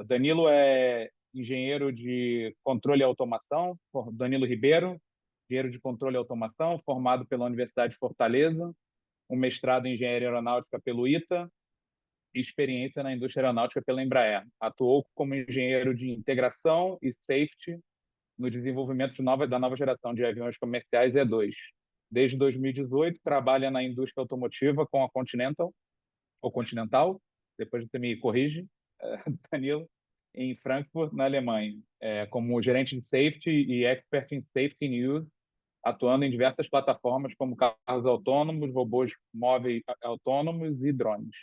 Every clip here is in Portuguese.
Danilo é engenheiro de controle e automação, Danilo Ribeiro, engenheiro de controle e automação, formado pela Universidade de Fortaleza, um mestrado em engenharia aeronáutica pelo ITA e experiência na indústria aeronáutica pela Embraer. Atuou como engenheiro de integração e safety no desenvolvimento da nova geração de aviões comerciais E2. Desde 2018, trabalha na indústria automotiva com a Continental, ou Continental, depois você me corrige, Danilo, em Frankfurt, na Alemanha, como gerente de safety e expert em safety news, atuando em diversas plataformas como carros autônomos, robôs móveis autônomos e drones.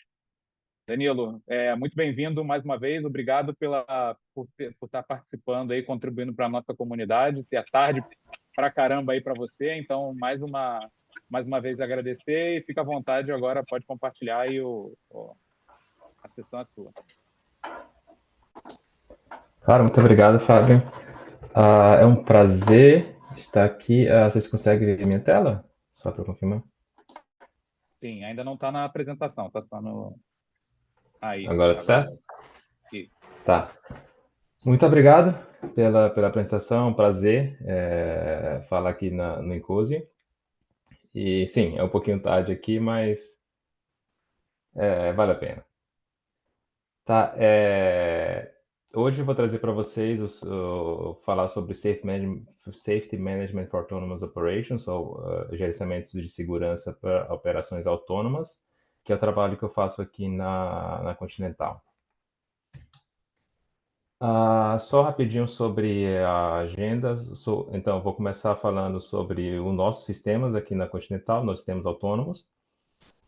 Danilo, muito bem-vindo mais uma vez. Obrigado por estar participando aí, contribuindo para a nossa comunidade. É tarde pra caramba aí para você, então mais uma vez agradecer e fica à vontade agora, pode compartilhar aí a sessão é sua. Claro, muito obrigado, Fábio. É um prazer estar aqui. Vocês conseguem ver minha tela? Só para confirmar. Sim, ainda não está na apresentação, está só no... Aí, Agora tá agora. certo? Isso. Tá. Muito obrigado pela apresentação. Um prazer falar aqui no Inclusive. E sim, é um pouquinho tarde aqui, mas vale a pena. Tá, hoje eu vou trazer para vocês falar sobre Safety Management for Autonomous Operations, ou gerenciamento de segurança para operações autônomas, que é o trabalho que eu faço aqui na Continental. Só rapidinho sobre a agenda. Então, eu vou começar falando sobre os nossos sistemas aqui na Continental, nós sistemas autônomos.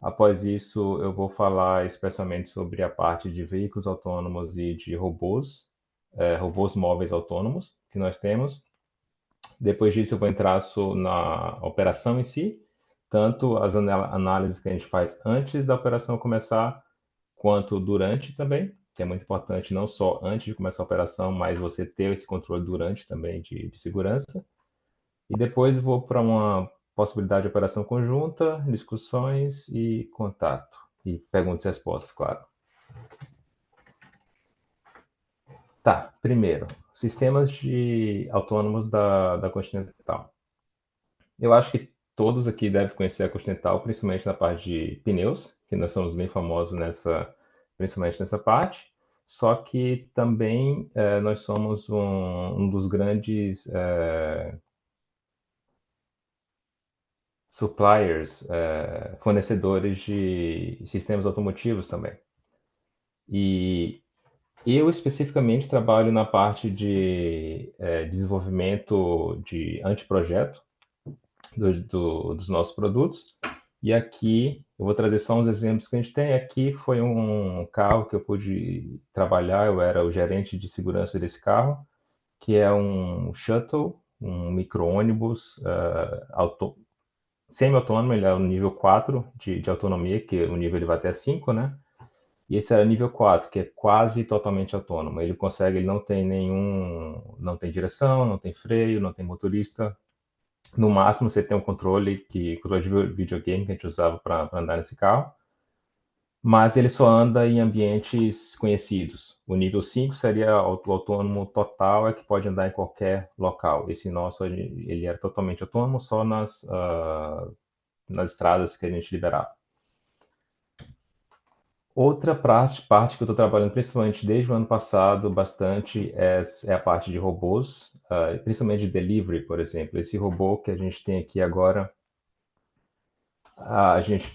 Após isso, eu vou falar especialmente sobre a parte de veículos autônomos e de robôs móveis autônomos que nós temos. Depois disso, eu vou entrar na operação em si, tanto as análises que a gente faz antes da operação começar, quanto durante também, que é muito importante não só antes de começar a operação, mas você ter esse controle durante também de segurança. E depois vou para uma possibilidade de operação conjunta, discussões e contato. E perguntas e respostas, claro. Tá, primeiro, sistemas autônomos da Continental. Eu acho que todos aqui devem conhecer a Continental, principalmente na parte de pneus, que nós somos bem famosos principalmente nessa parte. Só que também nós somos um dos grandes suppliers, fornecedores de sistemas automotivos também. E eu especificamente trabalho na parte de desenvolvimento de anteprojeto dos nossos produtos. E aqui eu vou trazer só uns exemplos que a gente tem. Aqui foi um carro que eu pude trabalhar, eu era o gerente de segurança desse carro, que é um shuttle, um micro-ônibus semi-autônomo, ele é o nível 4 de autonomia, que o nível ele vai até 5, né? E esse era nível 4, que é quase totalmente autônomo. Ele não tem não tem direção, não tem freio, não tem motorista. No máximo você tem um controle de videogame que a gente usava para andar nesse carro. Mas ele só anda em ambientes conhecidos. O nível 5 seria o autônomo total, que pode andar em qualquer local. Esse nosso, ele era totalmente autônomo só nas estradas que a gente liberava. Outra parte que eu estou trabalhando, principalmente desde o ano passado, bastante, é a parte de robôs, principalmente de delivery, por exemplo. Esse robô que a gente tem aqui agora, a gente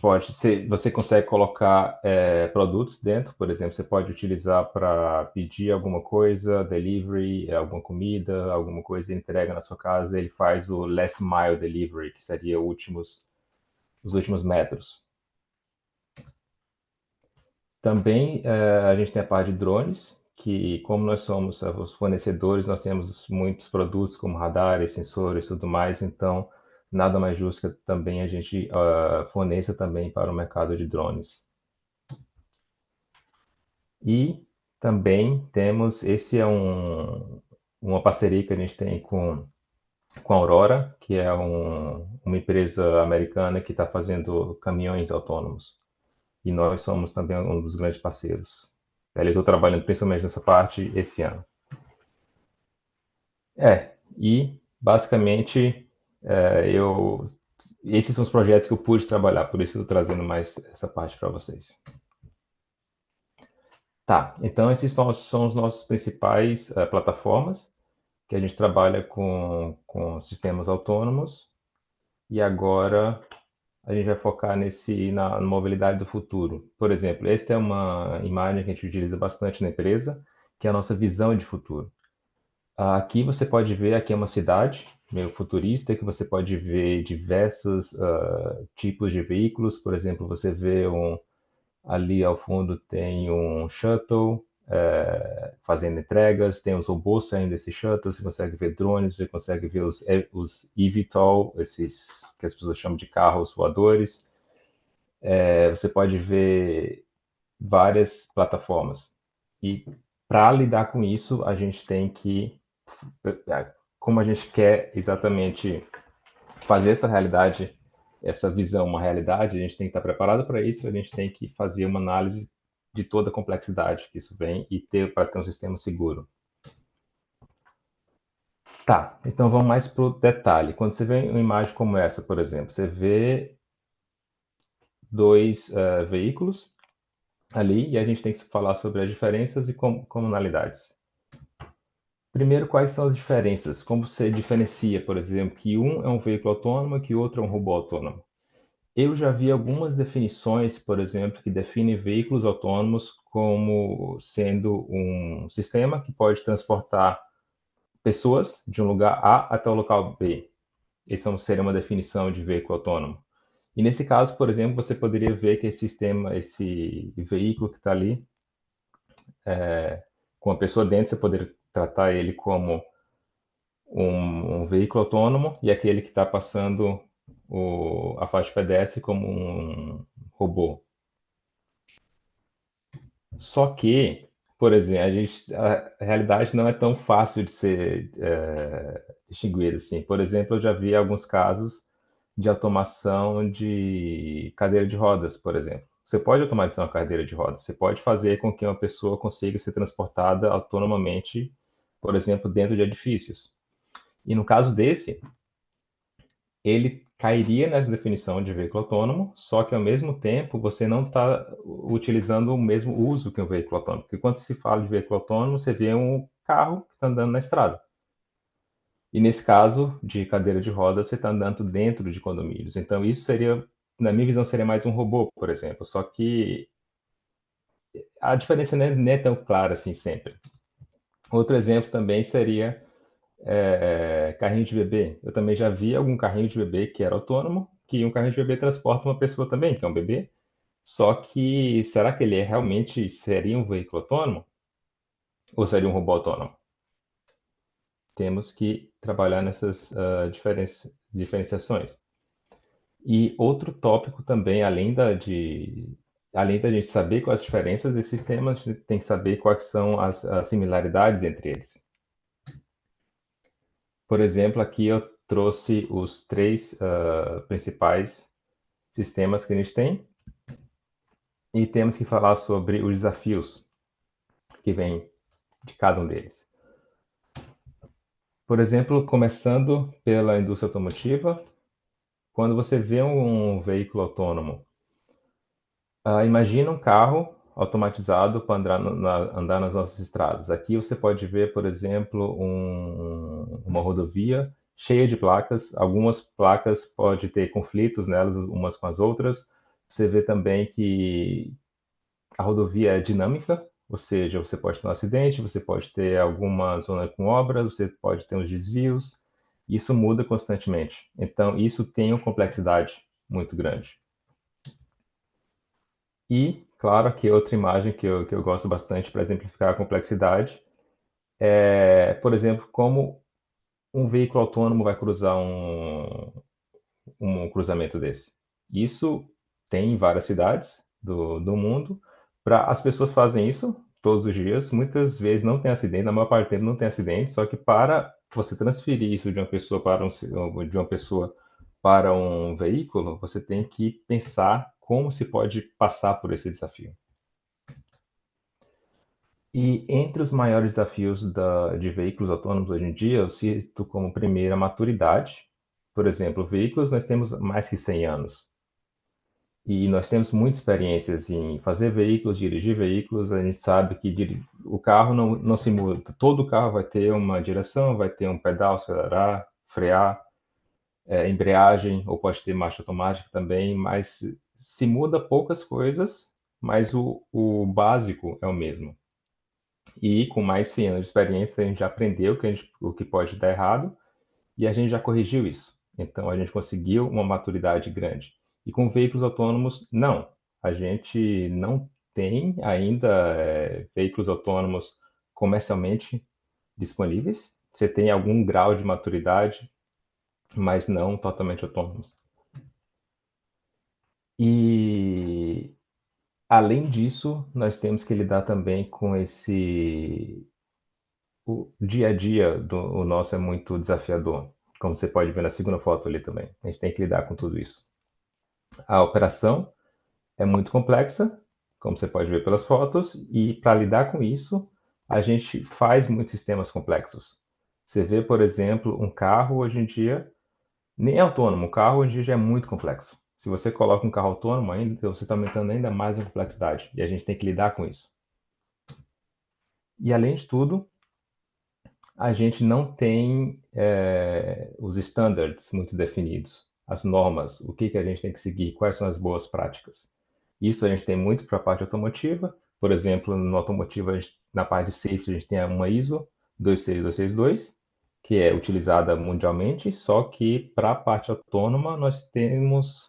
você consegue colocar produtos dentro, por exemplo, você pode utilizar para pedir alguma coisa, delivery, alguma comida, alguma coisa, entrega na sua casa, ele faz o last mile delivery, que seria os últimos metros. Também a gente tem a parte de drones, que como nós somos os fornecedores, nós temos muitos produtos como radares, sensores e tudo mais, então nada mais justo que também a gente forneça também para o mercado de drones. E também temos, uma parceria que a gente tem com a Aurora, que é uma empresa americana que está fazendo caminhões autônomos. E nós somos também um dos grandes parceiros. Eu estou trabalhando principalmente nessa parte esse ano. E basicamente esses são os projetos que eu pude trabalhar, por isso que eu estou trazendo mais essa parte para vocês. Tá, então esses são os nossos principais plataformas, que a gente trabalha com sistemas autônomos, e agora a gente vai focar na mobilidade do futuro. Por exemplo, esta é uma imagem que a gente utiliza bastante na empresa, que é a nossa visão de futuro. Aqui você pode ver, aqui é uma cidade meio futurista, que você pode ver diversos tipos de veículos. Por exemplo, você vê ali ao fundo tem um shuttle fazendo entregas, tem os robôs saindo desse shuttle, você consegue ver drones, você consegue ver os eVTOL, esses que as pessoas chamam de carros voadores. Você pode ver várias plataformas. E para lidar com isso, a gente tem que, como a gente quer exatamente fazer essa realidade, essa visão uma realidade, a gente tem que estar preparado para isso, a gente tem que fazer uma análise de toda a complexidade que isso vem e para ter um sistema seguro. Tá, então vamos mais para o detalhe. Quando você vê uma imagem como essa, por exemplo, você vê dois veículos ali e a gente tem que falar sobre as diferenças e comunalidades. Primeiro, quais são as diferenças? Como você diferencia, por exemplo, que um é um veículo autônomo e que o outro é um robô autônomo? Eu já vi algumas definições, por exemplo, que definem veículos autônomos como sendo um sistema que pode transportar pessoas de um lugar A até o local B. Essa seria uma definição de veículo autônomo. E nesse caso, por exemplo, você poderia ver que esse sistema, esse veículo que está ali, com a pessoa dentro, você poderia tratar ele como um veículo autônomo e aquele que está passando a faixa de pedestre como um robô. Só que, por exemplo, a realidade não é tão fácil de ser distinguida assim. Por exemplo, eu já vi alguns casos de automação de cadeira de rodas, por exemplo. Você pode automatizar uma cadeira de rodas, você pode fazer com que uma pessoa consiga ser transportada autonomamente, por exemplo, dentro de edifícios. E no caso desse, ele cairia nessa definição de veículo autônomo, só que ao mesmo tempo você não está utilizando o mesmo uso que um veículo autônomo. Porque quando se fala de veículo autônomo, você vê um carro que está andando na estrada. E nesse caso de cadeira de rodas, você está andando dentro de condomínios. Então isso seria, na minha visão, seria mais um robô, por exemplo. Só que a diferença não é tão clara assim sempre. Outro exemplo também seria carrinho de bebê. Eu também já vi algum carrinho de bebê que era autônomo, que um carrinho de bebê transporta uma pessoa também, que é um bebê. Só que será que ele realmente seria um veículo autônomo? Ou seria um robô autônomo? Temos que trabalhar nessas diferenciações. E outro tópico também, além da gente saber quais as diferenças desses sistemas, a gente tem que saber quais são as similaridades entre eles. Por exemplo, aqui eu trouxe os três principais sistemas que a gente tem e temos que falar sobre os desafios que vêm de cada um deles. Por exemplo, começando pela indústria automotiva, quando você vê um veículo autônomo, imagina um carro automatizado para andar nas nossas estradas. Aqui você pode ver, por exemplo, uma rodovia cheia de placas. Algumas placas podem ter conflitos nelas umas com as outras. Você vê também que a rodovia é dinâmica, ou seja, você pode ter um acidente, você pode ter alguma zona com obras, você pode ter uns desvios. Isso muda constantemente. Então, isso tem uma complexidade muito grande. E, claro, aqui outra imagem que eu gosto bastante para exemplificar a complexidade é, por exemplo, como um veículo autônomo vai cruzar um cruzamento desse. Isso tem em várias cidades do mundo. As pessoas fazem isso todos os dias. Muitas vezes não tem acidente, na maior parte do tempo não tem acidente, só que para você transferir isso de uma pessoa para um veículo, você tem que pensar como se pode passar por esse desafio. E entre os maiores desafios de veículos autônomos hoje em dia, eu cito como primeira a maturidade. Por exemplo, veículos nós temos mais que 100 anos. E nós temos muitas experiências em fazer veículos, dirigir veículos. A gente sabe que o carro não se muda. Todo carro vai ter uma direção, vai ter um pedal, acelerar, frear, embreagem, ou pode ter marcha automática também, mas se muda poucas coisas, mas o básico é o mesmo. E com mais de 100 anos de experiência, a gente já aprendeu o que pode dar errado e a gente já corrigiu isso. Então, a gente conseguiu uma maturidade grande. E com veículos autônomos, não. A gente não tem ainda veículos autônomos comercialmente disponíveis. Você tem algum grau de maturidade, mas não totalmente autônomos. E, além disso, nós temos que lidar também com o dia a dia o nosso é muito desafiador, como você pode ver na segunda foto ali também. A gente tem que lidar com tudo isso. A operação é muito complexa, como você pode ver pelas fotos, e para lidar com isso, a gente faz muitos sistemas complexos. Você vê, por exemplo, um carro hoje em dia, nem é autônomo, o carro hoje em dia já é muito complexo. Se você coloca um carro autônomo ainda, você está aumentando ainda mais a complexidade, e a gente tem que lidar com isso. E além de tudo, a gente não tem os standards muito definidos, as normas, o que a gente tem que seguir, quais são as boas práticas. Isso a gente tem muito para a parte automotiva. Por exemplo, no automotivo, na parte de safety, a gente tem uma ISO 26262, que é utilizada mundialmente, só que para a parte autônoma nós temos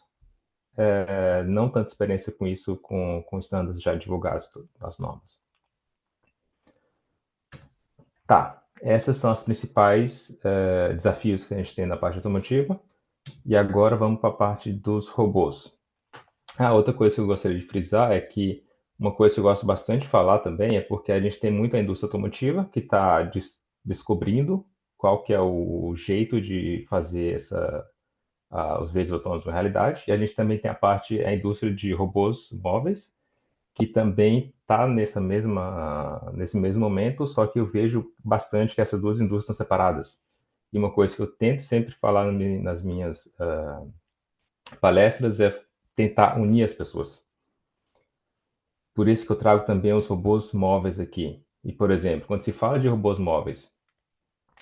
não tanta experiência com isso, com standards já divulgados, as normas. Tá, essas são as principais desafios que a gente tem na parte automotiva. E agora vamos para a parte dos robôs. Outra coisa que eu gostaria de frisar é que uma coisa que eu gosto bastante de falar também é porque a gente tem muita indústria automotiva que está descobrindo qual que é o jeito de fazer os veículos autônomos uma realidade. E a gente também tem a indústria de robôs móveis, que também está nesse mesmo momento, só que eu vejo bastante que essas duas indústrias estão separadas. E uma coisa que eu tento sempre falar nas minhas palestras é tentar unir as pessoas. Por isso que eu trago também os robôs móveis aqui. E, por exemplo, quando se fala de robôs móveis,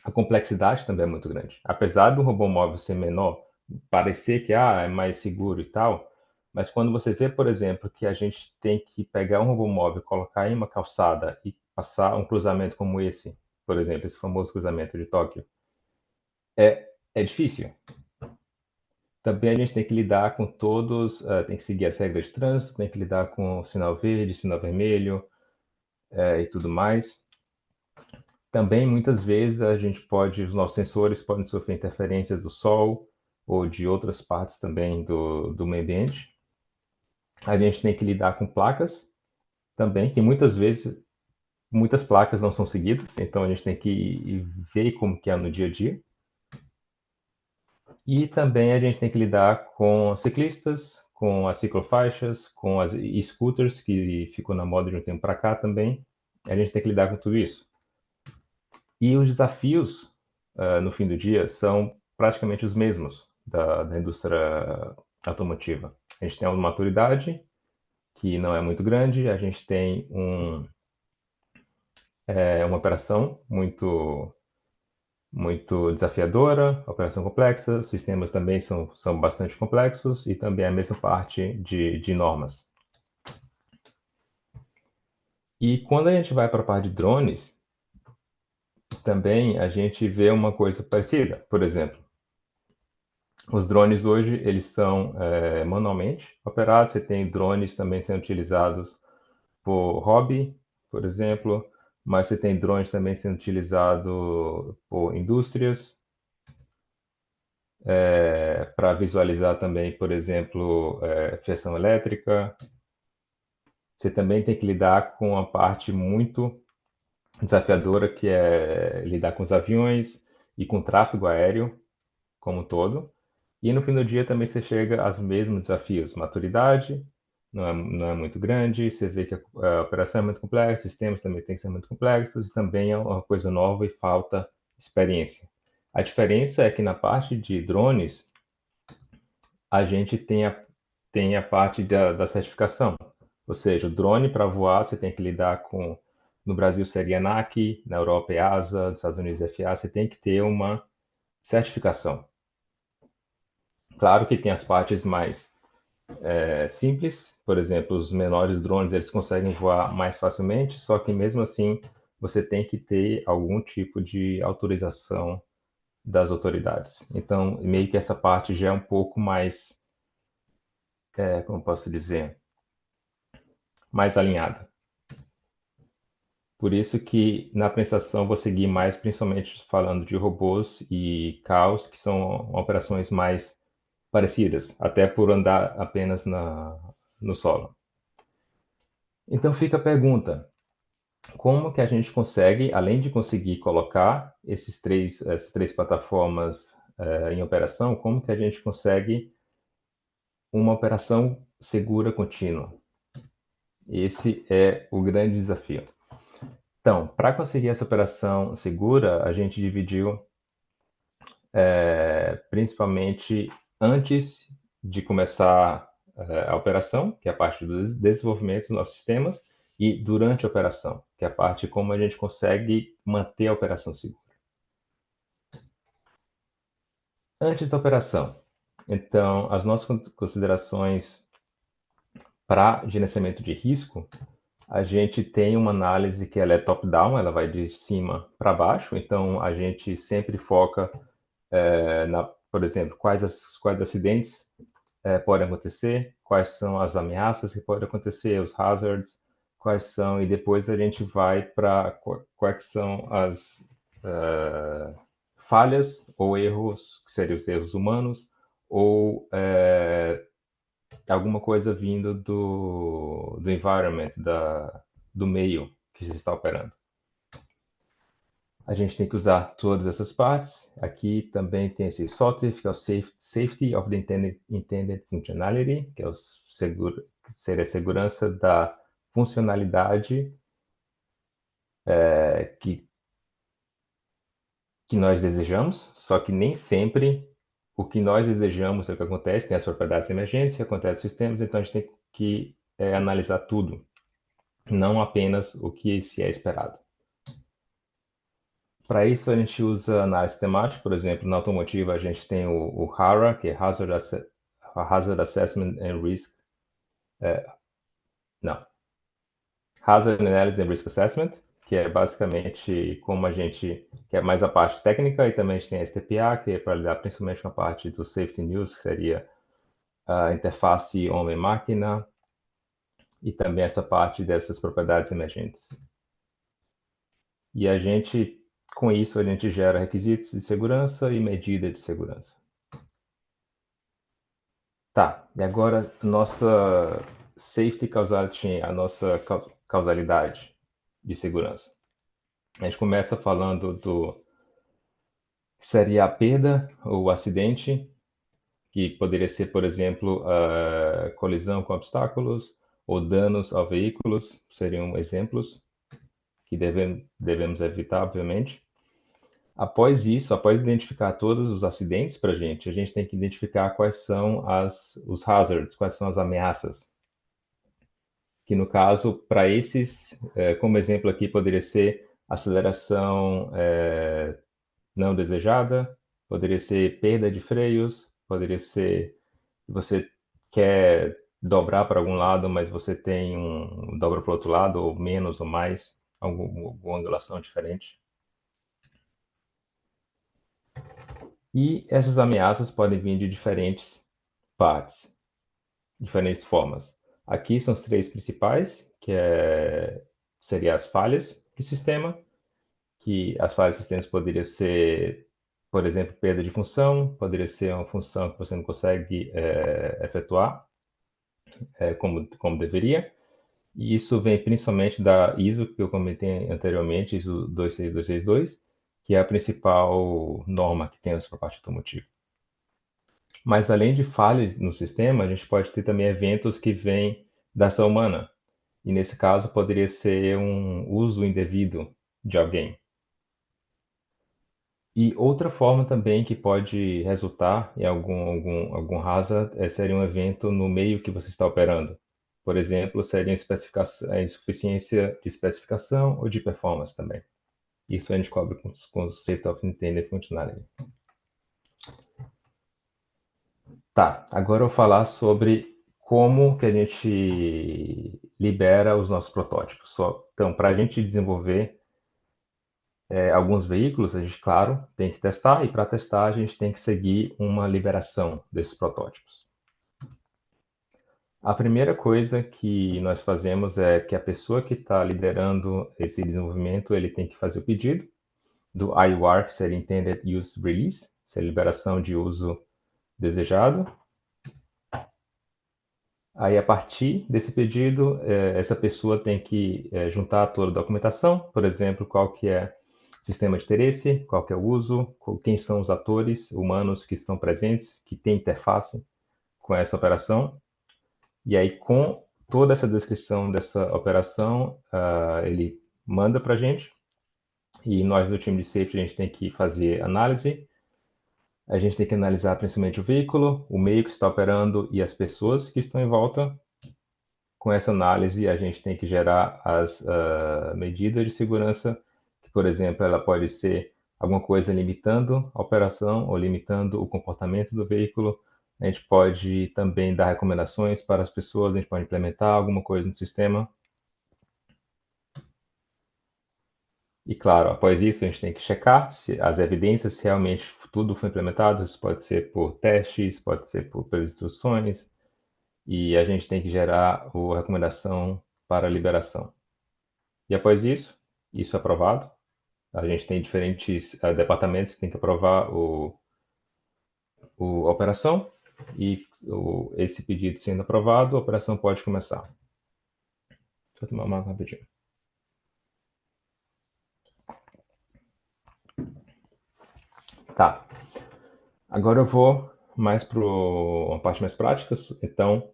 a complexidade também é muito grande. Apesar do robô móvel ser menor, parecer que é mais seguro e tal, mas quando você vê, por exemplo, que a gente tem que pegar um robô móvel, colocar em uma calçada e passar um cruzamento como esse, por exemplo, esse famoso cruzamento de Tóquio, é difícil. Também a gente tem que lidar com todos, tem que seguir as regras de trânsito, tem que lidar com o sinal verde, sinal vermelho e tudo mais. Também, muitas vezes, os nossos sensores podem sofrer interferências do sol ou de outras partes também do meio ambiente. A gente tem que lidar com placas também, que muitas vezes, muitas placas não são seguidas, então a gente tem que ver como que é no dia a dia. E também a gente tem que lidar com ciclistas, com as ciclofaixas, com as e-scooters, que ficou na moda de um tempo para cá também. A gente tem que lidar com tudo isso. E os desafios, no fim do dia, são praticamente os mesmos da indústria automotiva. A gente tem uma maturidade que não é muito grande, a gente tem uma operação muito desafiadora, operação complexa, sistemas também são bastante complexos e também a mesma parte de normas. E quando a gente vai para a parte de drones, também a gente vê uma coisa parecida. Por exemplo, os drones hoje, eles são manualmente operados. Você tem drones também sendo utilizados por hobby, por exemplo, mas você tem drones também sendo utilizados por indústrias, para visualizar também, por exemplo, fiação elétrica. Você também tem que lidar com uma parte muito desafiadora, que é lidar com os aviões e com o tráfego aéreo como um todo. E no fim do dia também você chega aos mesmos desafios: maturidade, não é muito grande, você vê que a operação é muito complexa, os sistemas também têm que ser muito complexos, e também é uma coisa nova e falta experiência. A diferença é que na parte de drones, a gente tem a parte da certificação. Ou seja, o drone para voar, você tem que lidar com, no Brasil seria ANAC, na Europa é ASA, nos Estados Unidos é FAA, você tem que ter uma certificação. Claro que tem as partes mais simples, por exemplo, os menores drones eles conseguem voar mais facilmente, só que mesmo assim você tem que ter algum tipo de autorização das autoridades. Então, meio que essa parte já é um pouco mais, como posso dizer, mais alinhada. Por isso que na apresentação vou seguir mais principalmente falando de robôs e caos, que são operações mais parecidas, até por andar apenas no solo. Então fica a pergunta: como que a gente consegue, além de conseguir colocar essas três plataformas em operação, como que a gente consegue uma operação segura contínua? Esse é o grande desafio. Então, para conseguir essa operação segura, a gente dividiu principalmente antes de começar a operação, que é a parte do desenvolvimento dos nossos sistemas, e durante a operação, que é a parte como a gente consegue manter a operação segura. Antes da operação, então, as nossas considerações para gerenciamento de risco, a gente tem uma análise que ela é top-down, ela vai de cima para baixo, então a gente sempre foca por exemplo, quais acidentes podem acontecer, quais são as ameaças que podem acontecer, os hazards, quais são, e depois a gente vai para quais são as falhas ou erros, que seriam os erros humanos, ou alguma coisa vindo do environment, do meio que se está operando. A gente tem que usar todas essas partes. Aqui também tem esse SOTIF, que é o Safety of the Intended Functionality, que é seria a segurança da funcionalidade que nós desejamos, só que nem sempre o que nós desejamos é o que acontece, tem as propriedades emergentes que acontecem nos sistemas, então a gente tem que analisar tudo, não apenas o que se é esperado. Para isso, a gente usa análise temática, por exemplo, na automotiva a gente tem o HARA, que é Hazard Assessment and Risk. Não, Hazard Analysis and Risk Assessment, que é basicamente como a gente, que é mais a parte técnica, e também a gente tem a STPA, que é para lidar principalmente com a parte do Safety News, que seria a interface homem-máquina, e também essa parte dessas propriedades emergentes. E a gente, com isso, a gente gera requisitos de segurança e medida de segurança. Tá, e agora nossa safety causality, a nossa causalidade de segurança. A gente começa falando do seria a perda ou o acidente, que poderia ser, por exemplo, a colisão com obstáculos ou danos a veículos, seriam exemplos que devemos evitar, obviamente. Após isso, após identificar todos os acidentes para a gente tem que identificar quais são os hazards, quais são as ameaças. Que no caso, para esses, como exemplo aqui, poderia ser aceleração não desejada, poderia ser perda de freios, poderia ser que você quer dobrar para algum lado, mas você tem dobra para o outro lado, ou menos ou mais, alguma angulação diferente. E essas ameaças podem vir de diferentes partes, diferentes formas. Aqui são os três principais, que seriam as falhas do sistema, que as falhas do sistema poderiam ser, por exemplo, perda de função, poderia ser uma função que você não consegue efetuar como deveria. E isso vem principalmente da ISO, que eu comentei anteriormente, ISO 26262, que é a principal norma que temos para a parte automotiva. Mas além de falhas no sistema, a gente pode ter também eventos que vêm da ação humana. E nesse caso poderia ser um uso indevido de alguém. E outra forma também que pode resultar em algum hazard seria um evento no meio que você está operando. Por exemplo, seria a insuficiência de especificação ou de performance também. Isso a gente cobre com o conceito of intended functionality. Tá, agora eu vou falar sobre como que a gente libera os nossos protótipos. Então, para a gente desenvolver alguns veículos, a gente, claro, tem que testar, e para testar a gente tem que seguir uma liberação desses protótipos. A primeira coisa que nós fazemos é que a pessoa que está liderando esse desenvolvimento, ele tem que fazer o pedido do IUR, que seria Intended Use Release, essa liberação de uso desejado. Aí, a partir desse pedido, essa pessoa tem que juntar toda a documentação, por exemplo, qual que é o sistema de interesse, qual que é o uso, quem são os atores humanos que estão presentes, que têm interface com essa operação. E aí, com toda essa descrição dessa operação, ele manda para a gente, e nós do time de safety a gente tem que fazer análise. A gente tem que analisar principalmente o veículo, o meio que está operando e as pessoas que estão em volta. Com essa análise, a gente tem que gerar as medidas de segurança, que, por exemplo, ela pode ser alguma coisa limitando a operação ou limitando o comportamento do veículo. A gente pode também dar recomendações para as pessoas, a gente pode implementar alguma coisa no sistema. E, claro, após isso, a gente tem que checar se as evidências, se realmente tudo foi implementado. Isso pode ser por testes, pode ser pelas instruções, e a gente tem que gerar a recomendação para a liberação. E após isso é aprovado. A gente tem diferentes departamentos que tem que aprovar a operação, e esse pedido sendo aprovado, a operação pode começar. Deixa eu tomar uma água rapidinho. Tá. Agora eu vou mais para uma parte mais prática. Então,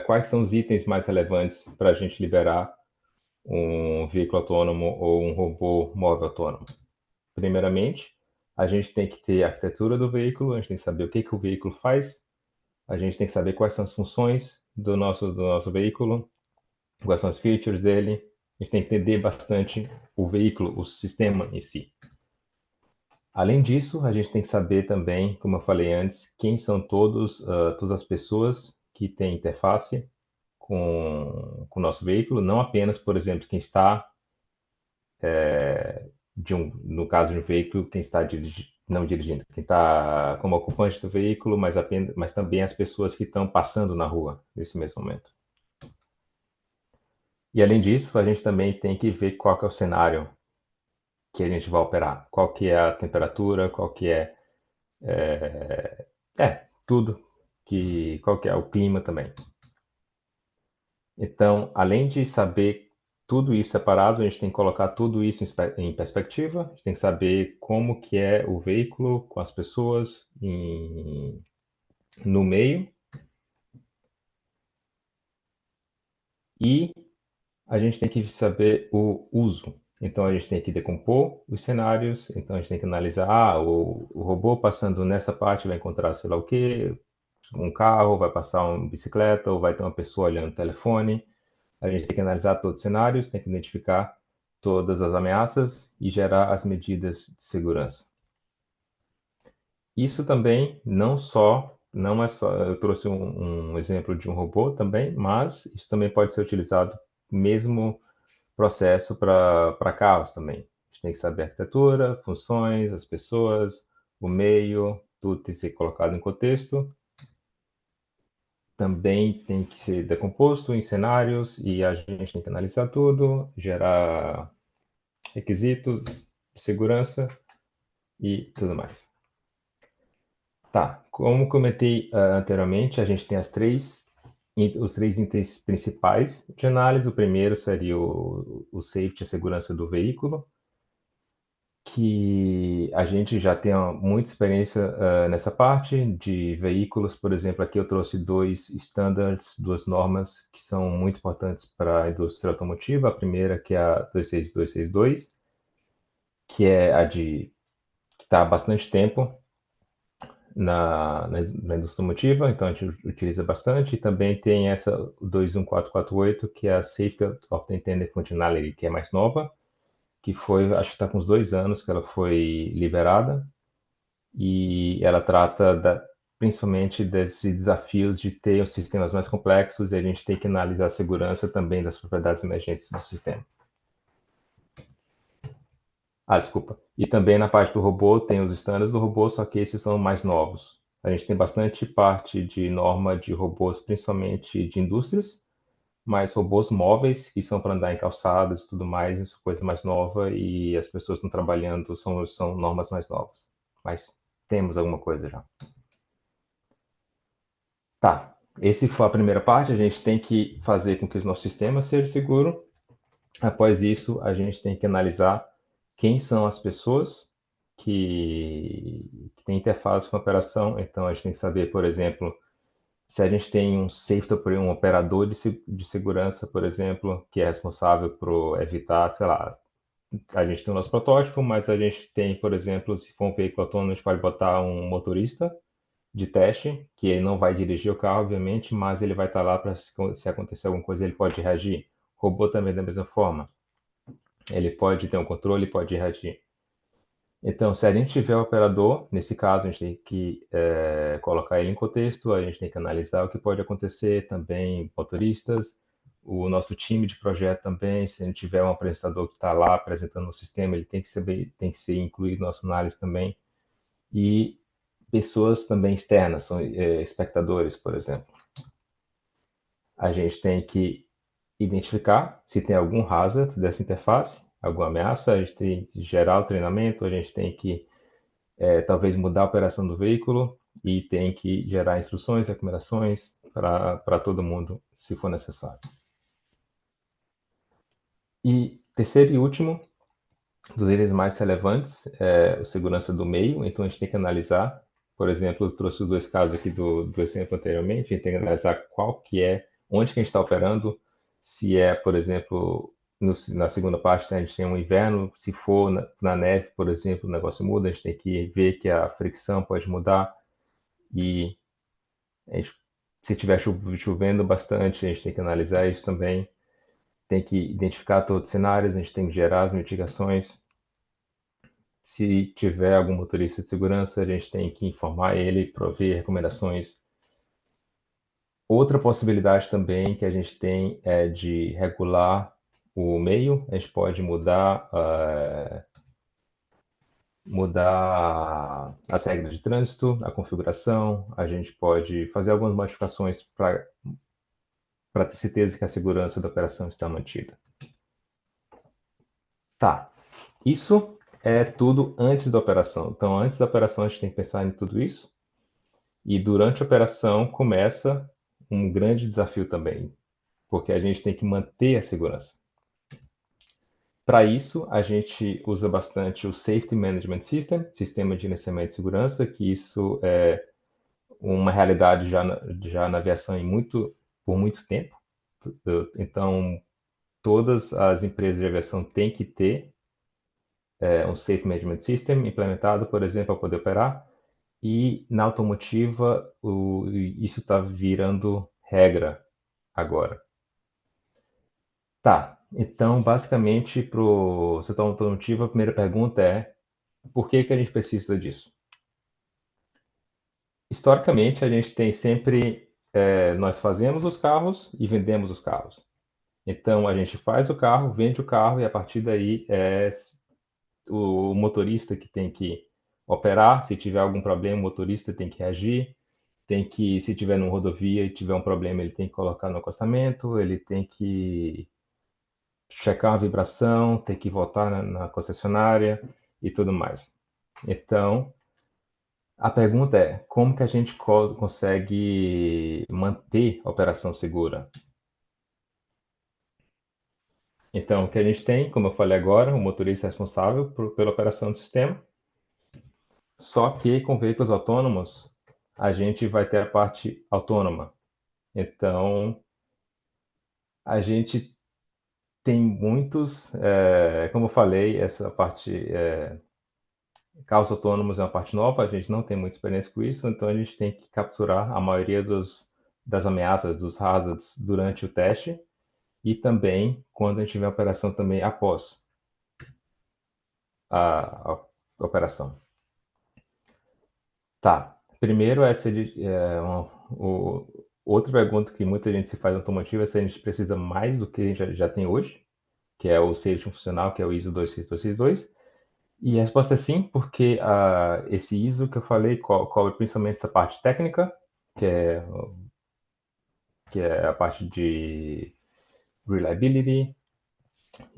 quais são os itens mais relevantes para a gente liberar um veículo autônomo ou um robô móvel autônomo? Primeiramente, a gente tem que ter a arquitetura do veículo, a gente tem que saber o que o veículo faz, a gente tem que saber quais são as funções do nosso veículo, quais são as features dele, a gente tem que entender bastante o veículo, o sistema em si. Além disso, a gente tem que saber também, como eu falei antes, quem são todas as pessoas que têm interface com o nosso veículo, não apenas, por exemplo, quem está, no caso de um veículo, quem está não dirigindo, quem está como ocupante do veículo, mas também as pessoas que estão passando na rua nesse mesmo momento. E além disso, a gente também tem que ver qual que é o cenário que a gente vai operar, qual que é a temperatura, qual que é tudo, qual que é o clima também. Então, além de saber tudo isso separado, a gente tem que colocar tudo isso em perspectiva, a gente tem que saber como que é o veículo com as pessoas no meio, e a gente tem que saber o uso. Então, a gente tem que decompor os cenários, então a gente tem que analisar, o robô passando nessa parte vai encontrar sei lá o quê, um carro, vai passar uma bicicleta, ou vai ter uma pessoa olhando o telefone. A gente tem que analisar todos os cenários, tem que identificar todas as ameaças e gerar as medidas de segurança. Isso também não é só, eu trouxe um exemplo de um robô também, mas isso também pode ser utilizado mesmo processo para carros também. A gente tem que saber a arquitetura, funções, as pessoas, o meio, tudo tem que ser colocado em contexto. Também tem que ser decomposto em cenários, e a gente tem que analisar tudo, gerar requisitos de segurança e tudo mais. Tá, como comentei anteriormente, a gente tem os três itens principais de análise. O primeiro seria o safety, a segurança do veículo, que a gente já tem muita experiência nessa parte de veículos. Por exemplo, aqui eu trouxe dois standards, duas normas que são muito importantes para a indústria automotiva. A primeira, que é a 26262, que é a de que está há bastante tempo na indústria automotiva, então a gente utiliza bastante. E também tem essa 21448, que é a Safety of the Intended Functionality, que é mais nova, que foi, acho que está com uns 2 anos que ela foi liberada, e ela trata principalmente desses desafios de ter os sistemas mais complexos, e a gente tem que analisar a segurança também das propriedades emergentes do sistema. Desculpa. E também na parte do robô tem os estándares do robô, só que esses são mais novos. A gente tem bastante parte de norma de robôs, principalmente de indústrias, mas robôs móveis, que são para andar em calçadas e tudo mais, isso é coisa mais nova, e as pessoas que estão trabalhando são normas mais novas. Mas temos alguma coisa já. Tá, esse foi a primeira parte. A gente tem que fazer com que o nosso sistema seja seguro. Após isso, a gente tem que analisar quem são as pessoas que têm interface com a operação. Então, a gente tem que saber, por exemplo, se a gente tem um safety, um operador de segurança, por exemplo, que é responsável por evitar, sei lá, a gente tem o nosso protótipo, mas a gente tem, por exemplo, se for um veículo autônomo, a gente pode botar um motorista de teste, que ele não vai dirigir o carro, obviamente, mas ele vai estar lá para, se acontecer alguma coisa, ele pode reagir. O robô também da mesma forma. Ele pode ter um controle, pode reagir. Então, se a gente tiver o operador, nesse caso, a gente tem que colocar ele em contexto, a gente tem que analisar o que pode acontecer, também motoristas, o nosso time de projeto também, se a gente tiver um apresentador que está lá apresentando o sistema, ele tem que ser incluído na nossa análise também. E pessoas também externas, são espectadores, por exemplo. A gente tem que identificar se tem algum hazard dessa interface, alguma ameaça, a gente tem que gerar o treinamento, a gente tem que talvez mudar a operação do veículo e tem que gerar instruções, recomendações para todo mundo, se for necessário. E terceiro e último, dos itens mais relevantes, é a segurança do meio. Então a gente tem que analisar, por exemplo, eu trouxe os dois casos aqui do exemplo anteriormente, a gente tem que analisar qual que é, onde que a gente está operando, se é, por exemplo, na segunda parte, né, a gente tem um inverno, se for na neve, por exemplo, o negócio muda, a gente tem que ver que a fricção pode mudar, e se estiver chovendo bastante, a gente tem que analisar isso também, tem que identificar todos os cenários, a gente tem que gerar as mitigações. Se tiver algum motorista de segurança, a gente tem que informar ele, prover recomendações. Outra possibilidade também que a gente tem é de regular o meio. A gente pode mudar as regras de trânsito, a configuração. A gente pode fazer algumas modificações para ter certeza que a segurança da operação está mantida. Tá, isso é tudo antes da operação. Então, antes da operação, a gente tem que pensar em tudo isso. E durante a operação começa um grande desafio também, porque a gente tem que manter a segurança. Para isso, a gente usa bastante o Safety Management System, sistema de gerenciamento de segurança, que isso é uma realidade já na aviação por muito tempo. Então, todas as empresas de aviação têm que ter um Safety Management System implementado, por exemplo, para poder operar. E na automotiva, isso está virando regra agora. Tá, então basicamente para o setor automotivo, a primeira pergunta é por que a gente precisa disso? Historicamente, a gente tem sempre, nós fazemos os carros e vendemos os carros. Então a gente faz o carro, vende o carro e a partir daí é o motorista que tem que operar. Se tiver algum problema, o motorista tem que reagir. Se tiver numa rodovia e tiver um problema, ele tem que colocar no acostamento, ele tem que checar a vibração, tem que voltar na concessionária e tudo mais. Então, a pergunta é, como que a gente consegue manter a operação segura? Então, o que a gente tem, como eu falei agora, o motorista é responsável pela operação do sistema. Só que com veículos autônomos, a gente vai ter a parte autônoma. Então, a gente tem muitos, como eu falei, essa parte, carros autônomos é uma parte nova, a gente não tem muita experiência com isso, então a gente tem que capturar a maioria das ameaças, dos hazards durante o teste e também quando a gente tiver a operação também após a operação. Tá. Primeiro, outra pergunta que muita gente se faz no automotivo é se a gente precisa mais do que a gente já tem hoje, que é o safety funcional, que é o ISO 26262. E a resposta é sim, porque esse ISO que eu falei cobre principalmente essa parte técnica, que é, que é a parte de reliability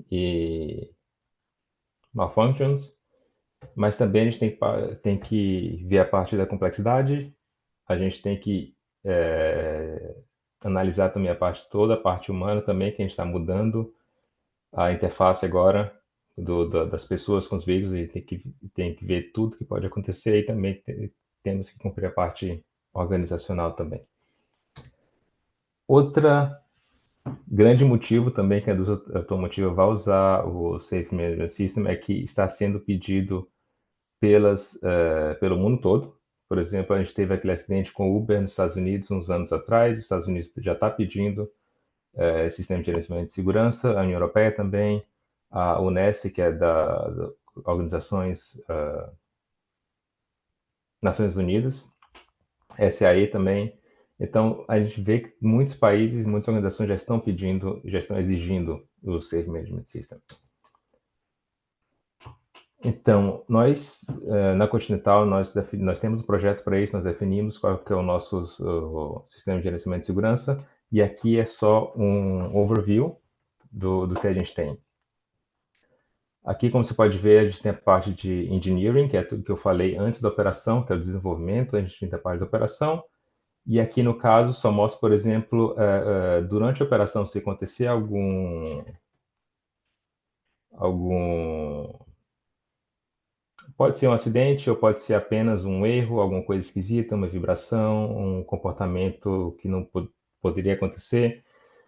e malfunctions, mas também a gente tem que ver a parte da complexidade, a gente tem que analisar também a parte toda, a parte humana também, que a gente está mudando a interface agora das pessoas com os veículos, e tem que ver tudo que pode acontecer e também temos que cumprir a parte organizacional também. Outra grande motivo também que a indústria automotiva vai usar o Safe Management System é que está sendo pedido pelo mundo todo. Por exemplo, a gente teve aquele acidente com o Uber nos Estados Unidos uns anos atrás, os Estados Unidos já está pedindo sistema de gerenciamento de segurança, a União Europeia também, a UNESCO, que é das organizações Nações Unidas, SAE também. Então, a gente vê que muitos países, muitas organizações já estão pedindo, já estão exigindo o Safe Management System. Então, nós, na Continental, nós temos um projeto para isso, nós definimos qual que é o nosso sistema de gerenciamento de segurança, e aqui é só um overview do que a gente tem. Aqui, como você pode ver, a gente tem a parte de engineering, que é tudo que eu falei antes da operação, que é o desenvolvimento, a gente tem a parte da operação, e aqui no caso só mostra, por exemplo, durante a operação, se acontecer algum pode ser um acidente ou pode ser apenas um erro, alguma coisa esquisita, uma vibração, um comportamento que não poderia acontecer.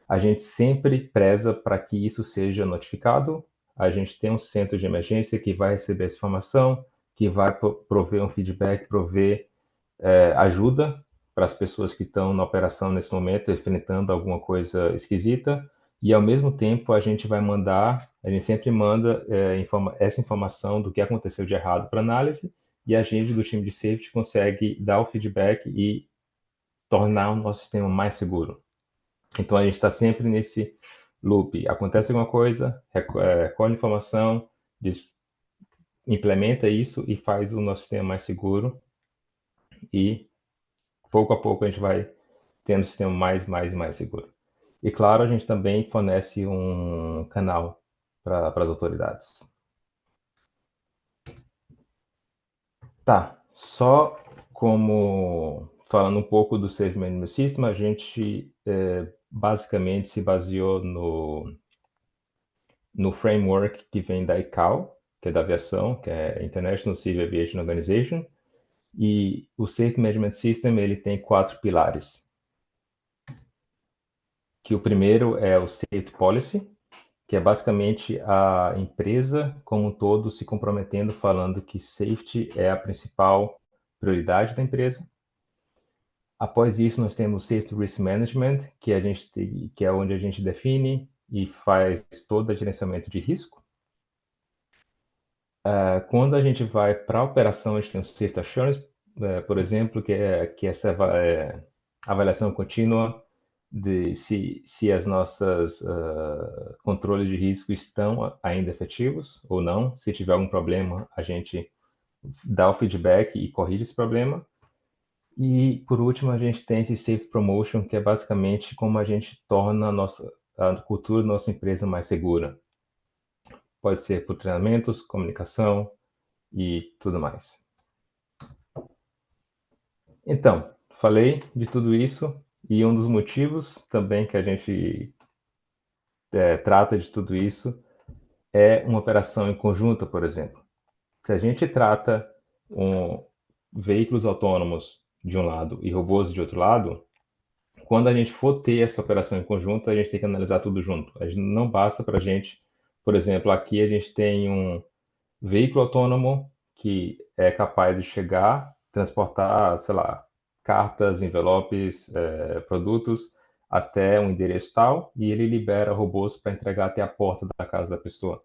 A gente sempre preza para que isso seja notificado. A gente tem um centro de emergência que vai receber essa informação, que vai prover um feedback, prover ajuda para as pessoas que estão na operação nesse momento, enfrentando alguma coisa esquisita. E ao mesmo tempo a gente vai mandar, a gente sempre manda essa informação do que aconteceu de errado para análise, e a gente do time de safety consegue dar o feedback e tornar o nosso sistema mais seguro. Então a gente está sempre nesse loop. Acontece alguma coisa, recolhe informação, implementa isso e faz o nosso sistema mais seguro, e pouco a pouco a gente vai tendo um sistema mais seguro. E claro, a gente também fornece um canal para as autoridades. Tá, só como falando um pouco do Safe Management System, a gente basicamente se baseou no framework que vem da ICAO, que é da aviação, que é International Civil Aviation Organization, e o Safe Management System ele tem 4 pilares. Que o primeiro é o Safety Policy, que é basicamente a empresa como um todo se comprometendo, falando que safety é a principal prioridade da empresa. Após isso, nós temos o Safety Risk Management, que é onde a gente define e faz todo o gerenciamento de risco. Quando a gente vai para a operação, a gente tem o Safety Assurance, por exemplo, que é essa avaliação contínua de se as nossas controles de risco estão ainda efetivos ou não. Se tiver algum problema, a gente dá o feedback e corrige esse problema. E, por último, a gente tem esse Safety Promotion, que é basicamente como a gente torna a cultura da nossa empresa mais segura. Pode ser por treinamentos, comunicação e tudo mais. Então, falei de tudo isso, e um dos motivos também que a gente trata de tudo isso é uma operação em conjunta, por exemplo. Se a gente trata veículos autônomos de um lado e robôs de outro lado, quando a gente for ter essa operação em conjunto, a gente tem que analisar tudo junto. A gente, não basta para a gente, por exemplo, aqui a gente tem um veículo autônomo que é capaz de chegar, transportar, sei lá, cartas, envelopes, produtos até um endereço tal e ele libera robôs para entregar até a porta da casa da pessoa.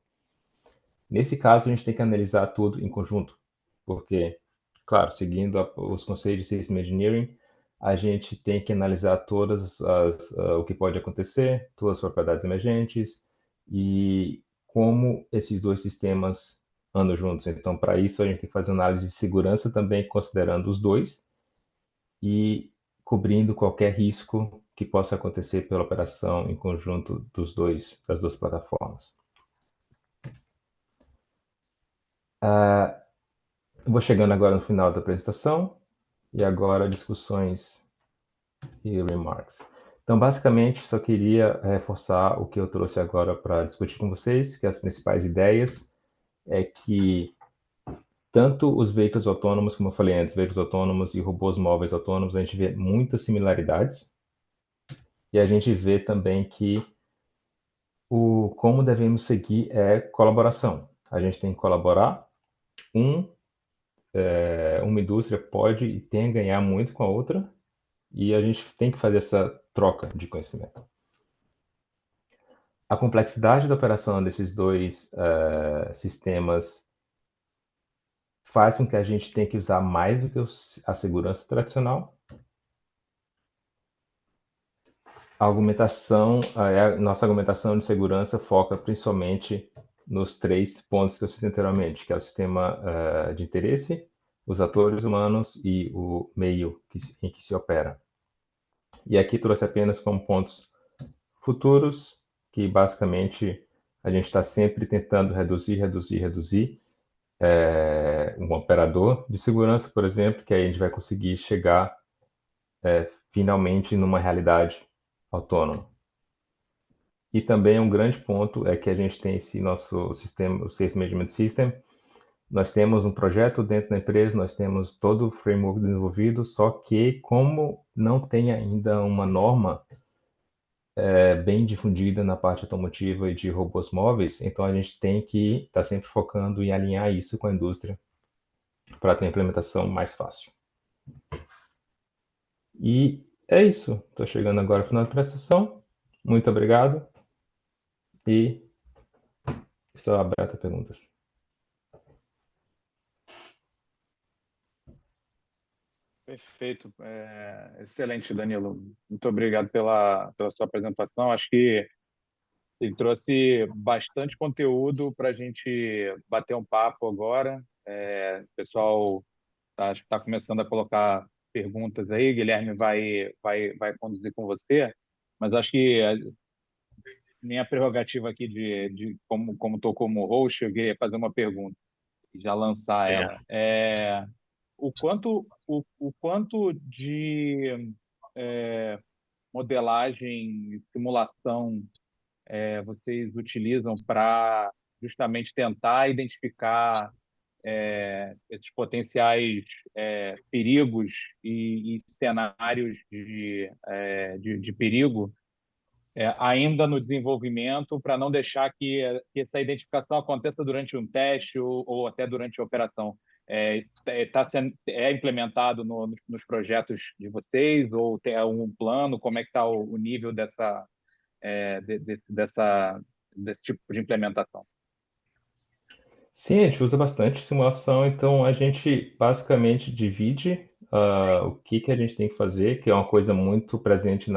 Nesse caso, a gente tem que analisar tudo em conjunto, porque, claro, seguindo os conceitos de System Engineering, a gente tem que analisar o que pode acontecer, todas as propriedades emergentes e como esses dois sistemas andam juntos. Então, para isso, a gente tem que fazer análise de segurança também, considerando os dois e cobrindo qualquer risco que possa acontecer pela operação em conjunto das duas plataformas. Vou chegando agora no final da apresentação e agora discussões e remarks. Então, basicamente, só queria reforçar o que eu trouxe agora para discutir com vocês, que as principais ideias é que tanto os veículos autônomos, como eu falei antes, veículos autônomos e robôs móveis autônomos, a gente vê muitas similaridades e a gente vê também que como devemos seguir é colaboração. A gente tem que colaborar. Uma indústria pode e tem a ganhar muito com a outra e a gente tem que fazer essa troca de conhecimento. A complexidade da operação desses dois sistemas faz com que a gente tenha que usar mais do que a segurança tradicional. Nossa argumentação de segurança foca principalmente nos 3 pontos que eu citei anteriormente, que é o sistema de interesse, os atores humanos e o meio em que se opera. E aqui trouxe apenas como pontos futuros, que basicamente a gente está sempre tentando reduzir um operador de segurança, por exemplo, que aí a gente vai conseguir chegar finalmente numa realidade autônoma. E também um grande ponto é que a gente tem esse nosso sistema, o Safe Management System. Nós temos um projeto dentro da empresa, nós temos todo o framework desenvolvido, só que como não tem ainda uma norma bem difundida na parte automotiva e de robôs móveis, então a gente tem que estar sempre focando em alinhar isso com a indústria para ter a implementação mais fácil. E é isso. Estou chegando agora ao final da apresentação. Muito obrigado e estou aberto a perguntas. Perfeito. Excelente, Danilo. Muito obrigado pela sua apresentação. Acho que ele trouxe bastante conteúdo para a gente bater um papo agora. O pessoal acho que está começando a colocar perguntas aí. Guilherme vai conduzir com você, mas acho que minha prerrogativa aqui como estou como host, eu queria fazer uma pergunta e já lançar ela. O quanto de modelagem e simulação vocês utilizam para justamente tentar identificar esses potenciais perigos e cenários de perigo ainda no desenvolvimento, para não deixar que essa identificação aconteça durante um teste ou até durante a operação? É implementado nos projetos de vocês ou tem algum plano? Como é que está o nível desse tipo de implementação? Sim, a gente usa bastante simulação, então a gente basicamente divide o que a gente tem que fazer, que é uma coisa muito presente,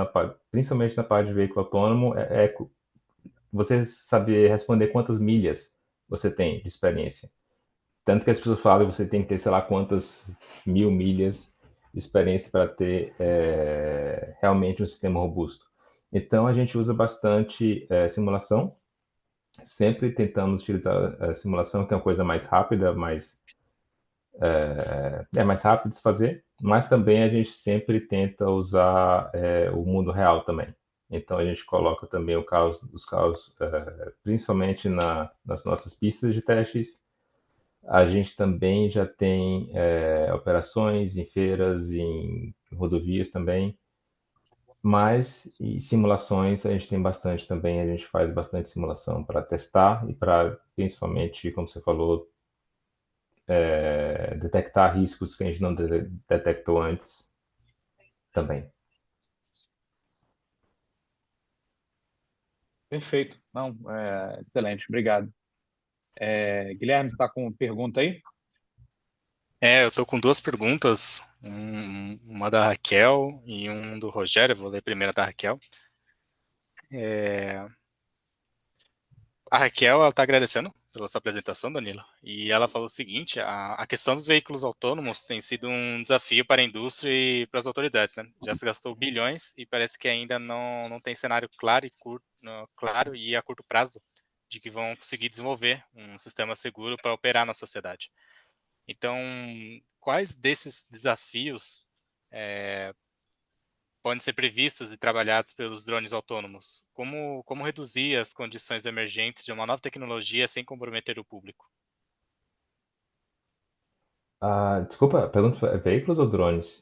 principalmente na parte de veículo autônomo, é você saber responder quantas milhas você tem de experiência. Tanto que as pessoas falam que você tem que ter, sei lá, quantas 1000 milhas de experiência para ter realmente um sistema robusto. Então, a gente usa bastante simulação. Sempre tentamos utilizar a simulação, que é uma coisa mais rápida, mais rápido de se fazer, mas também a gente sempre tenta usar o mundo real também. Então a gente coloca também os carros, principalmente nas nossas pistas de testes. A gente também já tem operações em feiras, em rodovias também, mas e simulações a gente tem bastante também. A gente faz bastante simulação para testar e para, principalmente, como você falou, detectar riscos que a gente não detectou antes também. Perfeito. Não, excelente, obrigado. Guilherme, você está com pergunta aí? Eu estou com duas perguntas, uma da Raquel e um do Rogério. Eu vou ler primeiro a da Raquel. A Raquel, ela está agradecendo pela sua apresentação, Danilo, e ela falou o seguinte: a questão dos veículos autônomos tem sido um desafio para a indústria e para as autoridades, né? Já se gastou bilhões e parece que ainda não tem cenário claro claro e a curto prazo de que vão conseguir desenvolver um sistema seguro para operar na sociedade. Então, quais desses desafios podem ser previstos e trabalhados pelos drones autônomos? Como reduzir as condições emergentes de uma nova tecnologia sem comprometer o público? Desculpa, a pergunta foi veículos ou drones?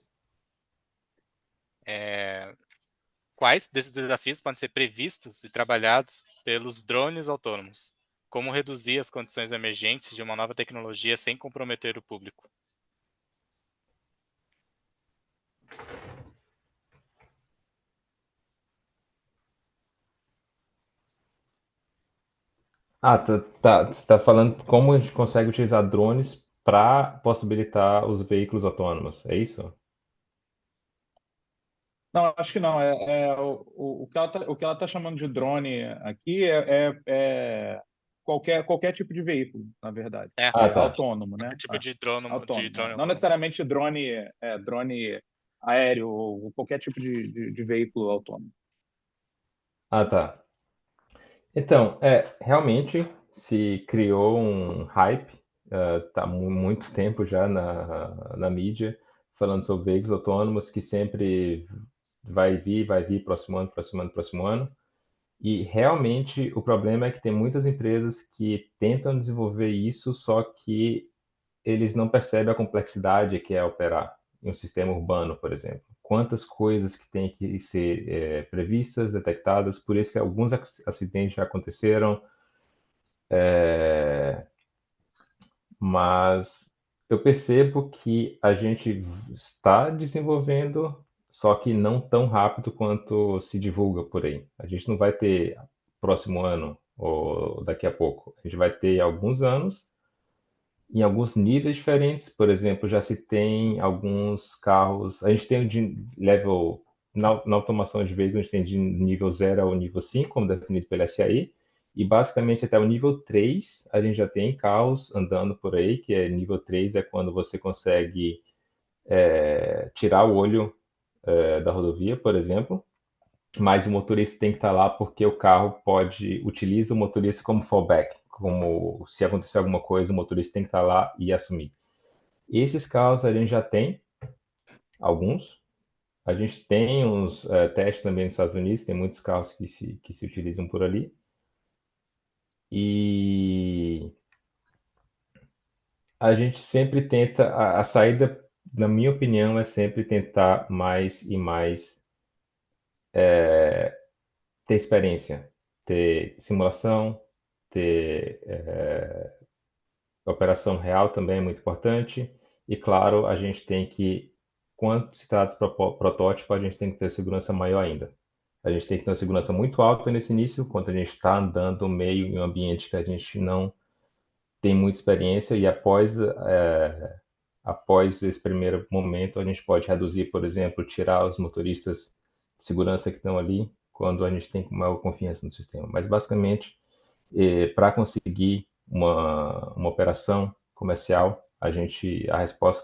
Quais desses desafios podem ser previstos e trabalhados pelos drones autônomos? Como reduzir as condições emergentes de uma nova tecnologia sem comprometer o público? Você está falando como a gente consegue utilizar drones para possibilitar os veículos autônomos, é isso? Não, acho que não. O que ela tá chamando de drone aqui é qualquer tipo de veículo, na verdade. Tá. Autônomo, né? Qualquer tipo de Autônomo. drone Não autônomo. necessariamente drone aéreo ou qualquer tipo de veículo autônomo. Tá. Então, realmente se criou um hype, tá há muito tempo já na mídia, falando sobre veículos autônomos que sempre vai vir próximo ano, próximo ano, próximo ano. E realmente o problema é que tem muitas empresas que tentam desenvolver isso, só que eles não percebem a complexidade que é operar em um sistema urbano, por exemplo. Quantas coisas que têm que ser previstas, detectadas, por isso que alguns acidentes já aconteceram, mas eu percebo que a gente está desenvolvendo, só que não tão rápido quanto se divulga por aí. A gente não vai ter próximo ano ou daqui a pouco. A gente vai ter alguns anos em alguns níveis diferentes. Por exemplo, já se tem alguns carros. A gente tem o de level. Na automação de veículos, a gente tem de nível 0 ao nível 5, como definido pela SAE. E basicamente até o nível 3, a gente já tem carros andando por aí, que é nível 3 é quando você consegue tirar o olho da rodovia, por exemplo, mas o motorista tem que estar lá porque o carro utiliza o motorista como fallback, como se acontecer alguma coisa, o motorista tem que estar lá e assumir. Esses carros a gente já tem alguns. A gente tem uns testes também nos Estados Unidos, tem muitos carros que se utilizam por ali. E a gente sempre tenta, a saída, na minha opinião, é sempre tentar mais e mais ter experiência, ter simulação, ter operação real também é muito importante. E claro, a gente tem que, quando se trata de protótipo, a gente tem que ter segurança maior ainda. A gente tem que ter uma segurança muito alta nesse início, quando a gente está andando meio em um ambiente que a gente não tem muita experiência e após esse primeiro momento, a gente pode reduzir, por exemplo, tirar os motoristas de segurança que estão ali, quando a gente tem maior confiança no sistema. Mas basicamente, para conseguir uma operação comercial, a resposta,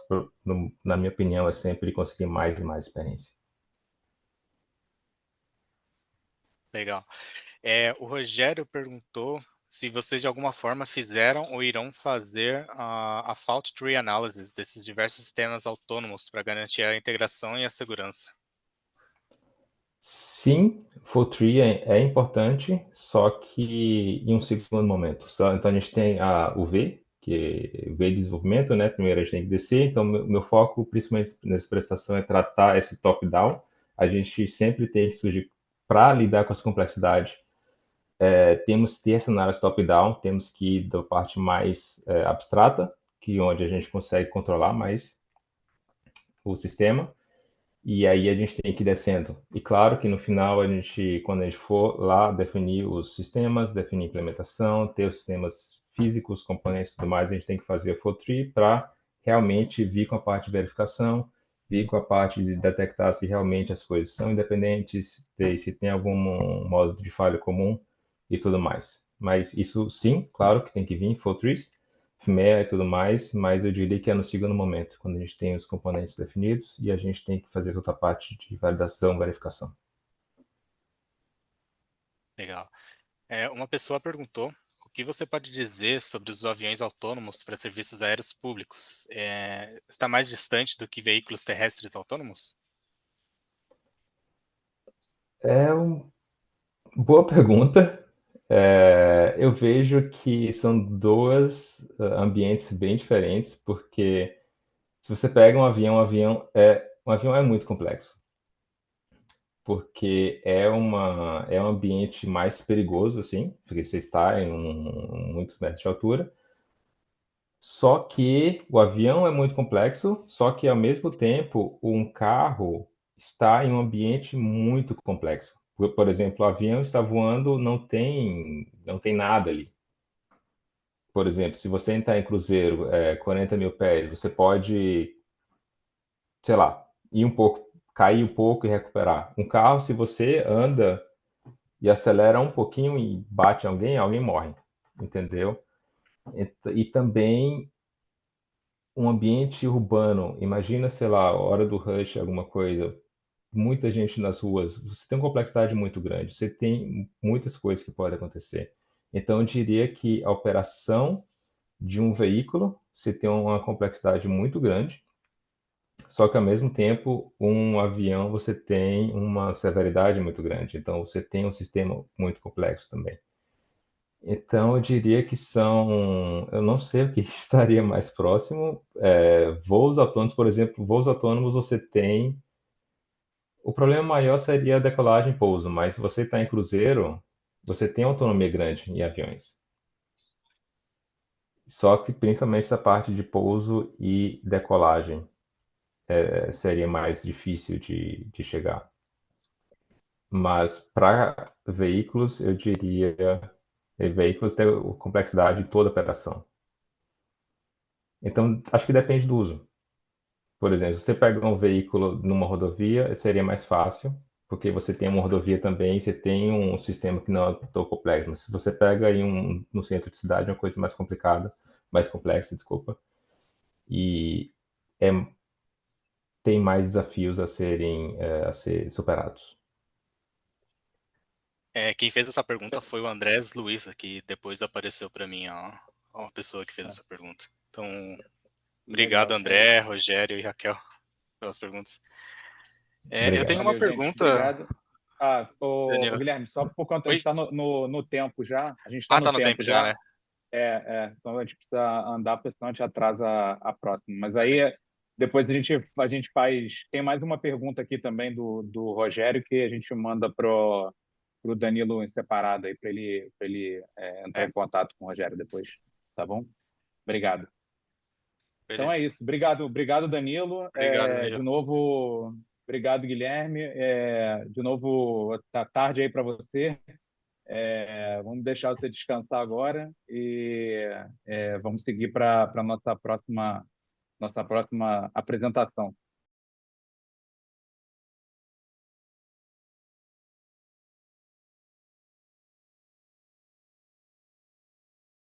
na minha opinião, é sempre conseguir mais e mais experiência. Legal. O Rogério perguntou se vocês de alguma forma fizeram ou irão fazer a fault tree analysis desses diversos sistemas autônomos para garantir a integração e a segurança. Sim, Full tree é importante, só que em um segundo momento. Então a gente tem o V, que é o V de desenvolvimento, né? Primeiro a gente tem que descer, então meu foco, principalmente nessa prestação, é tratar esse top-down. A gente sempre tem que surgir, para lidar com essa complexidade, temos que ter essa análise top-down, temos que ir da parte mais abstrata, que é onde a gente consegue controlar mais o sistema, e aí a gente tem que ir descendo. E claro que no final, quando a gente for lá definir os sistemas, definir a implementação, ter os sistemas físicos, componentes e tudo mais, a gente tem que fazer full tree para realmente vir com a parte de verificação, vir com a parte de detectar se realmente as coisas são independentes, se tem algum modo de falha comum e tudo mais. Mas isso sim, claro que tem que vir full trees, FMEA e tudo mais, mas eu diria que é no segundo momento, quando a gente tem os componentes definidos e a gente tem que fazer toda a parte de validação, verificação. Legal. Uma pessoa perguntou o que você pode dizer sobre os aviões autônomos para serviços aéreos públicos? Está mais distante do que veículos terrestres autônomos? É uma boa pergunta. Eu vejo que são dois ambientes bem diferentes, porque se você pega um avião é muito complexo, porque é um ambiente mais perigoso, assim, porque você está em muitos metros de altura. Só que o avião é muito complexo, só que ao mesmo tempo um carro está em um ambiente muito complexo. Por exemplo, o avião está voando, não tem nada ali. Por exemplo, se você entrar em cruzeiro, 40 mil pés, você pode, sei lá, ir um pouco, cair um pouco e recuperar. Um carro, se você anda e acelera um pouquinho e bate alguém morre, entendeu? E também um ambiente urbano, imagina, sei lá, a hora do rush, alguma coisa, muita gente nas ruas, você tem uma complexidade muito grande, você tem muitas coisas que podem acontecer. Então, eu diria que a operação de um veículo, você tem uma complexidade muito grande, só que ao mesmo tempo, um avião, você tem uma severidade muito grande, então você tem um sistema muito complexo também. Então, eu diria que eu não sei o que estaria mais próximo. Voos autônomos, por exemplo, voos autônomos você tem. O problema maior seria a decolagem e pouso, mas se você está em cruzeiro, você tem autonomia grande em aviões. Só que principalmente essa parte de pouso e decolagem seria mais difícil de chegar. Mas para veículos, eu diria, veículos têm complexidade de toda a operação. Então, acho que depende do uso. Por exemplo, se você pega um veículo numa rodovia, seria mais fácil, porque você tem uma rodovia também, você tem um sistema que não é tão complexo. Mas se você pega no centro de cidade, é uma coisa mais complicada, mais complexa, desculpa, e é, tem mais desafios a ser superados. Quem fez essa pergunta foi o Andrés Luiza, que depois apareceu para mim uma pessoa que fez essa pergunta. Então, obrigado, Legal. André, Rogério e Raquel, pelas perguntas. Eu tenho Obrigado. uma Valeu, gente. pergunta, Obrigado. Ô, Daniel. Guilherme, só por conta, a gente Oi? está no tempo já. A gente está no Tá no tempo tempo já, já. né? Então a gente precisa andar, porque senão a gente atrasa a próxima. Mas Tá bem. aí depois a gente faz. Tem mais uma pergunta aqui também do Rogério que a gente manda pro Danilo em separado aí para ele entrar É, em contato com o Rogério depois. Tá bom? Obrigado. Então é beleza. isso. Obrigado, Danilo. Obrigado, De Danilo. novo, obrigado, Guilherme. De novo, tá tarde aí para você. Vamos deixar você descansar agora e vamos seguir para a nossa próxima apresentação.